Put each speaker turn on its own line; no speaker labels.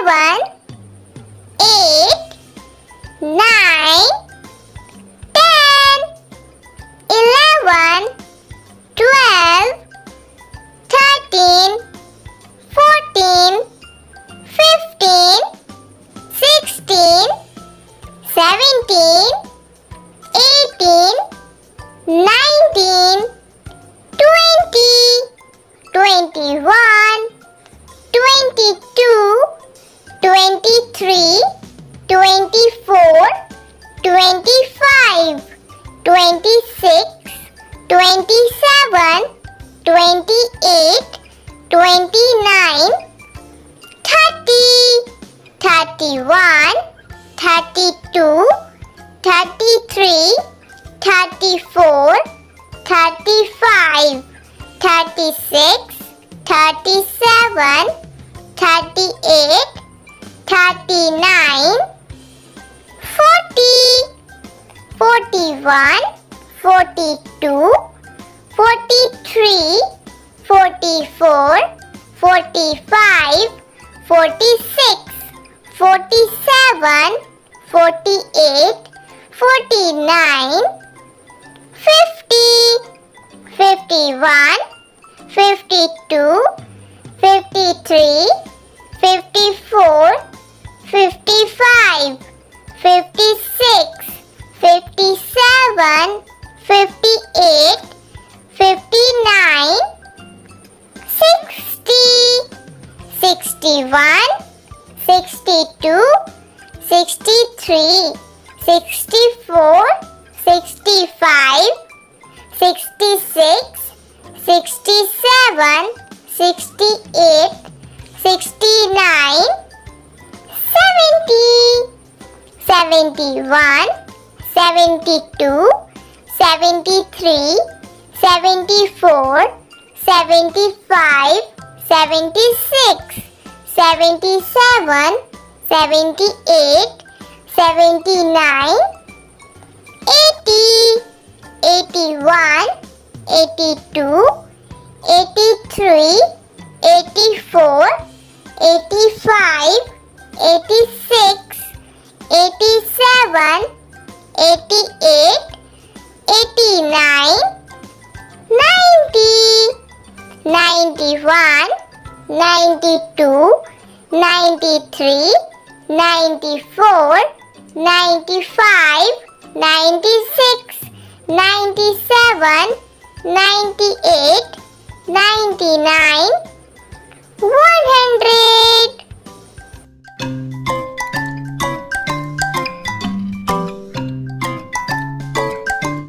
7, 8, 9, 10, 11, 12, 13, 14, 15, 16, 17, 18, 19, 20, 21, 22, 23, 24, 25, 26, 27, 28, 29, 30, 31, 32, 33, 34, 35, 36, 37, 38, 39, 40, 41, 42, 43, 44, 45, 46, 47, 48, 49, 50, 51, 52, 53, 54, 55, 56, 57, 58, 59, 60, 61, 62, 63, 64, 65, 66, 67, 68, 69, 70, 71, 72, 73, 74, 75, 76, 77, 78, 79, 80, 81, 82, 83, 84, 85, 86, 87, 88, 89, 90, 91, 92, 93, 94, 95, 96, 97, 98, 99,